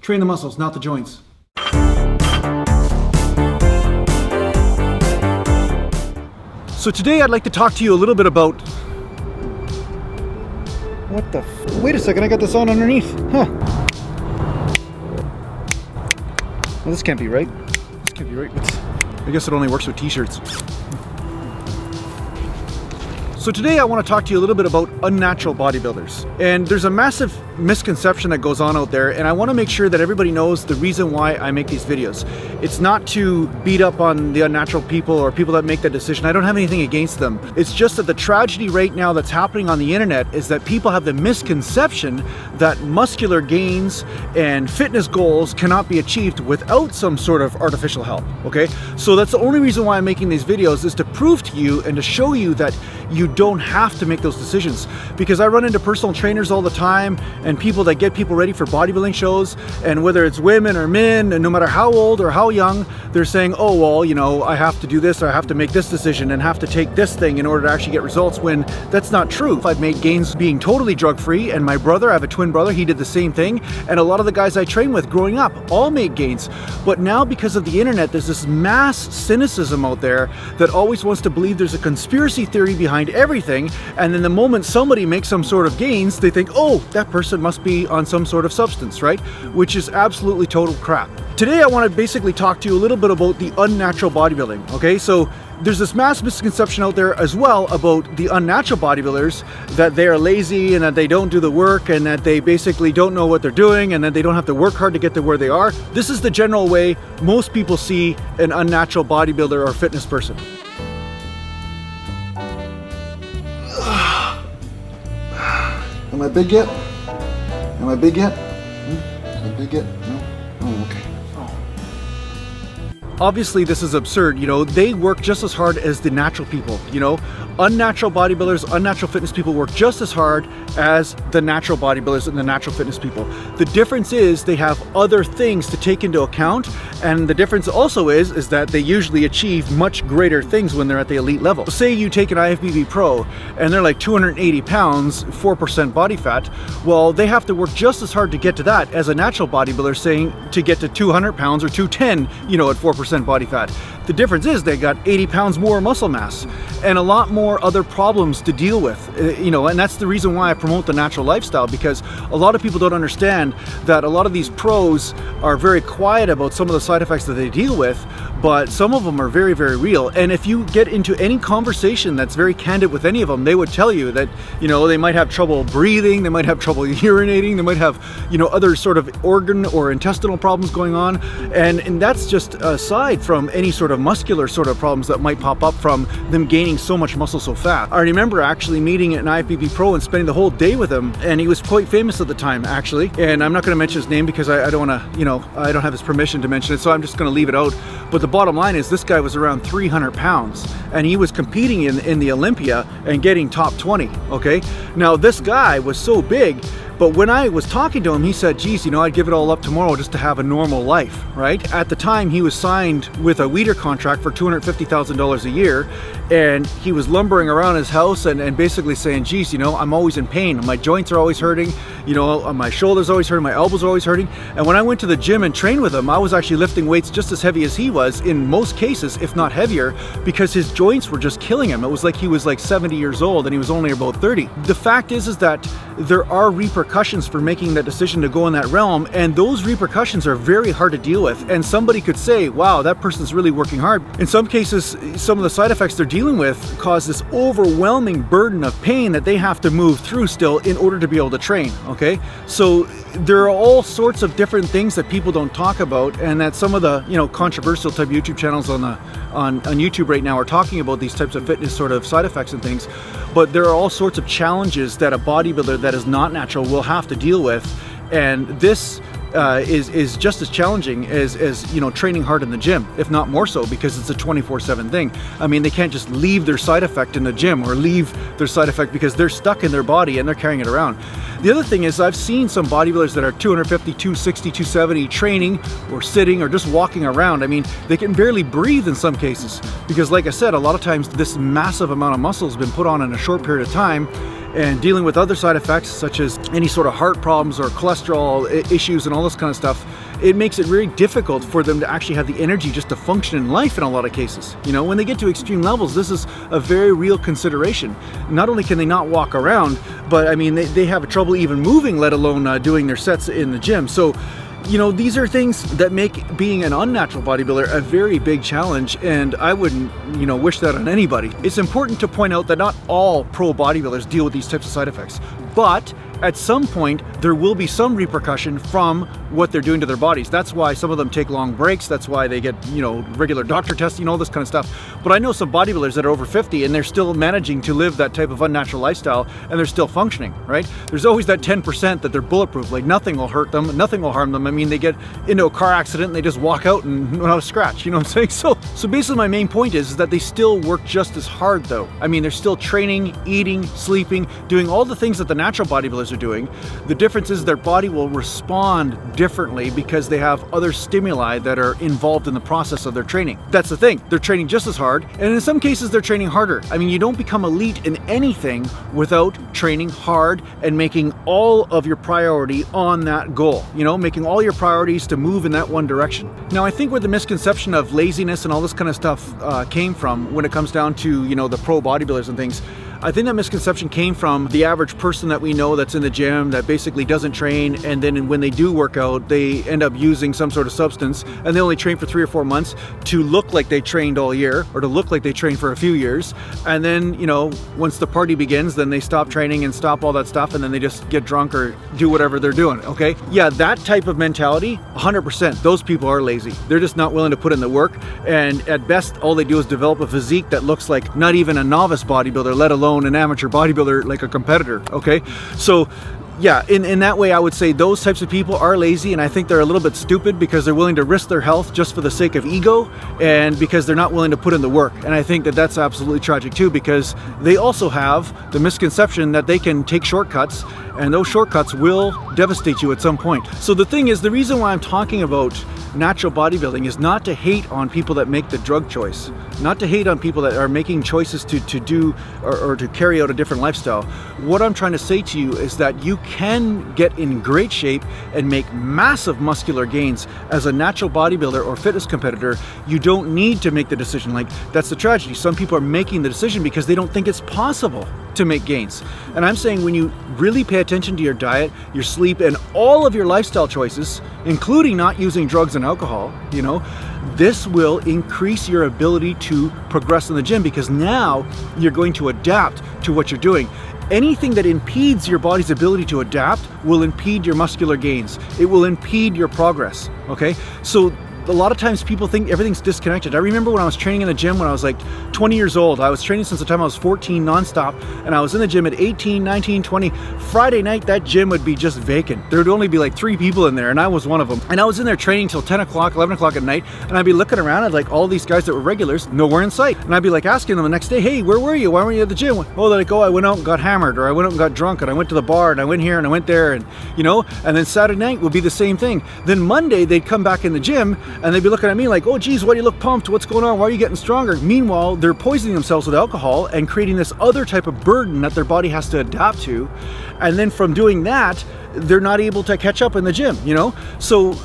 Train the muscles, not the joints. So today I'd like to talk to you a little bit about... What the wait a second, I got this on underneath. Huh. Well, this can't be right. This can't be right. I guess it only works with t-shirts. So today I want to talk to you a little bit about unnatural bodybuilders. And there's a massive misconception that goes on out there, and I want to make sure that everybody knows the reason why I make these videos. It's not to beat up on the unnatural people or people that make that decision. I don't have anything against them. It's just that the tragedy right now that's happening on the internet is that people have the misconception that muscular gains and fitness goals cannot be achieved without some sort of artificial help, okay? So that's the only reason why I'm making these videos, is to prove to you and to show you that you don't have to make those decisions. Because I run into personal trainers all the time and people that get people ready for bodybuilding shows, and whether it's women or men, and no matter how old or how young, they're saying, oh, well, you know, I have to do this, or I have to make this decision and have to take this thing in order to actually get results, when that's not true. I've made gains being totally drug-free, and my brother, I have a twin brother, he did the same thing, and a lot of the guys I trained with growing up all made gains. But now, because of the internet, there's this mass cynicism out there that always wants to believe there's a conspiracy theory behind everything, and then the moment somebody makes some sort of gains, they think, oh, that person must be on some sort of substance, right? Which is absolutely total crap. Today I want to basically talk to you a little bit about the unnatural bodybuilding, okay? So there's this mass misconception out there as well about the unnatural bodybuilders, that they are lazy and that they don't do the work and that they basically don't know what they're doing and that they don't have to work hard to get to where they are. This is the general way most people see an unnatural bodybuilder or fitness person. Am I big yet? Am I big yet? Am I big yet? No? Oh, okay. Obviously this is absurd, you know, they work just as hard as the natural people, you know. Unnatural bodybuilders, unnatural fitness people work just as hard as the natural bodybuilders and the natural fitness people. The difference is they have other things to take into account, and the difference also is that they usually achieve much greater things when they're at the elite level. Say you take an IFBB pro and they're like 280 pounds, 4% body fat, well, they have to work just as hard to get to that as a natural bodybuilder saying to get to 200 pounds or 210, you know, at 4% body fat. The difference is they got 80 pounds more muscle mass and a lot more other problems to deal with, you know, and that's the reason why I promote the natural lifestyle, because a lot of people don't understand that a lot of these pros are very quiet about some of the side effects that they deal with, but some of them are very, very real. And if you get into any conversation that's very candid with any of them, they would tell you that, you know, they might have trouble breathing, they might have trouble urinating, they might have, you know, other sort of organ or intestinal problems going on, and that's just aside from any sort of muscular sort of problems that might pop up from them gaining so much muscle so fast. I remember actually meeting an IFBB pro and spending the whole day with him, and he was quite famous at the time actually, and I'm not going to mention his name because I don't want to, you know, I don't have his permission to mention it, so I'm just going to leave it out. But the bottom line is this guy was around 300 pounds and he was competing in the Olympia and getting top 20, okay? Now this guy was so big, but when I was talking to him, he said, geez, you know, I'd give it all up tomorrow just to have a normal life, right? At the time, he was signed with a weeder contract for $250,000 a year, and he was lumbering around his house and basically saying, geez, you know, I'm always in pain. My joints are always hurting, you know, my shoulders always hurting, my elbows are always hurting. And when I went to the gym and trained with him, I was actually lifting weights just as heavy as he was, in most cases, if not heavier, because his joints were just killing him. It was like he was like 70 years old and he was only about 30. The fact is that there are repercussions for making that decision to go in that realm, and those repercussions are very hard to deal with. And somebody could say, wow, that person's really working hard. In some cases, some of the side effects they're dealing with cause this overwhelming burden of pain that they have to move through still in order to be able to train, okay? So there are all sorts of different things that people don't talk about, and that some of the, you know, controversial type YouTube channels on YouTube right now are talking about these types of fitness sort of side effects and things. But there are all sorts of challenges that a bodybuilder that is not natural will have to deal with, and this is just as challenging as you know, training hard in the gym, if not more so, because it's a 24/7 thing. I mean, they can't just leave their side effect in the gym or leave their side effect because they're stuck in their body and they're carrying it around. The other thing is, I've seen some bodybuilders that are 250, 260, 270 training or sitting or just walking around. I mean, they can barely breathe in some cases because, like I said, a lot of times this massive amount of muscle has been put on in a short period of time, and dealing with other side effects such as any sort of heart problems or cholesterol issues and all this kind of stuff, it makes it very difficult for them to actually have the energy just to function in life in a lot of cases. You know, when they get to extreme levels, this is a very real consideration. Not only can they not walk around, but I mean, they have trouble even moving, let alone doing their sets in the gym. So, you know, these are things that make being an unnatural bodybuilder a very big challenge, and I wouldn't, you know, wish that on anybody. It's important to point out that not all pro bodybuilders deal with these types of side effects, but at some point there will be some repercussion from what they're doing to their bodies. That's why some of them take long breaks. That's why they get, you know, regular doctor testing, all this kind of stuff. But I know some bodybuilders that are over 50 and they're still managing to live that type of unnatural lifestyle, and they're still functioning, right? There's always that 10% that they're bulletproof, like nothing will hurt them, nothing will harm them. I mean, they get into a car accident and they just walk out and not a scratch, you know what I'm saying? So basically my main point is that they still work just as hard though. I mean, they're still training, eating, sleeping, doing all the things that the natural bodybuilders are doing. The difference is their body will respond differently because they have other stimuli that are involved in the process of their training. That's the thing, they're training just as hard, and in some cases they're training harder. I mean, you don't become elite in anything without training hard and making all of your priority on that goal, you know, making all your priorities to move in that one direction. Now, I think where the misconception of laziness and all this kind of stuff came from when it comes down to, you know, the pro bodybuilders and things, I think that misconception came from the average person that we know that's in the gym that basically doesn't train, and then when they do work out, they end up using some sort of substance, and they only train for 3 or 4 months to look like they trained all year, or to look like they trained for a few years. And then, you know, once the party begins, then they stop training and stop all that stuff, and then they just get drunk or do whatever they're doing, okay? Yeah, that type of mentality, 100%, those people are lazy. They're just not willing to put in the work, and at best, all they do is develop a physique that looks like not even a novice bodybuilder, let alone an amateur bodybuilder, like a competitor, okay? So yeah, in that way I would say those types of people are lazy, and I think they're a little bit stupid because they're willing to risk their health just for the sake of ego, and because they're not willing to put in the work. And I think that that's absolutely tragic too, because they also have the misconception that they can take shortcuts, and those shortcuts will devastate you at some point. So the thing is, the reason why I'm talking about natural bodybuilding is not to hate on people that make the drug choice, not to hate on people that are making choices to do or to carry out a different lifestyle. What I'm trying to say to you is that you can get in great shape and make massive muscular gains as a natural bodybuilder or fitness competitor. You don't need to make the decision. Like, that's the tragedy. Some people are making the decision because they don't think it's possible to make gains. And I'm saying when you really pay attention to your diet, your sleep, and all of your lifestyle choices, including not using drugs and alcohol, you know, this will increase your ability to progress in the gym, because now you're going to adapt to what you're doing. Anything that impedes your body's ability to adapt will impede your muscular gains. It will impede your progress, okay? So a lot of times people think everything's disconnected. I remember when I was training in the gym when I was like 20 years old. I was training since the time I was 14 nonstop, and I was in the gym at 18, 19, 20. Friday night, that gym would be just vacant. There would only be like 3 people in there, and I was one of them. And I was in there training till 10 o'clock, 11 o'clock at night, and I'd be looking around at like all these guys that were regulars, nowhere in sight. And I'd be like asking them the next day, hey, where were you? Why weren't you at the gym? Oh, they're like, oh, I went out and got hammered, or I went out and got drunk, and I went to the bar, and I went here, and I went there, and you know, and then Saturday night would be the same thing. Then Monday, they'd come back in the gym, and they'd be looking at me like, oh geez, why do you look pumped? What's going on? Why are you getting stronger? Meanwhile, they're poisoning themselves with alcohol and creating this other type of burden that their body has to adapt to. And then from doing that, they're not able to catch up in the gym, you know? So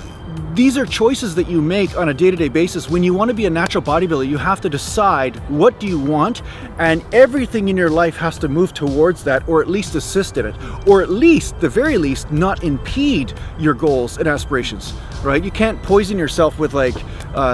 these are choices that you make on a day-to-day basis. When you want to be a natural bodybuilder, you have to decide what do you want, and everything in your life has to move towards that, or at least assist in it, or at least, the very least, not impede your goals and aspirations, right? You can't poison yourself with like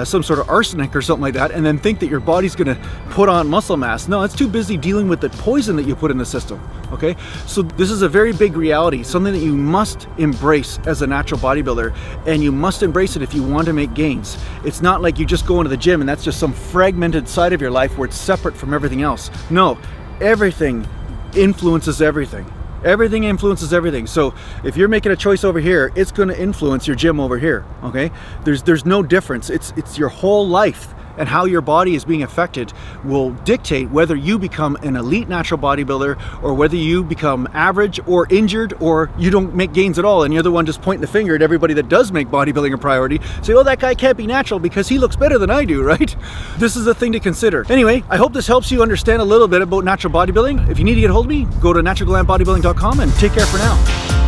some sort of arsenic or something like that and then think that your body's gonna put on muscle mass. No, it's too busy dealing with the poison that you put in the system, okay? So this is a very big reality, something that you must embrace as a natural bodybuilder, and you must embrace it if you want to make gains. It's not like you just go into the gym and that's just some fragmented side of your life where it's separate from everything else. No, everything influences everything. Everything influences everything. So if you're making a choice over here, it's going to influence your gym over here, okay? There's no difference. It's your whole life and how your body is being affected will dictate whether you become an elite natural bodybuilder or whether you become average or injured or you don't make gains at all and you're the one just pointing the finger at everybody that does make bodybuilding a priority. Say, oh, that guy can't be natural because he looks better than I do, right? This is a thing to consider. Anyway, I hope this helps you understand a little bit about natural bodybuilding. If you need to get a hold of me, go to naturalgallantbodybuilding.com and take care for now.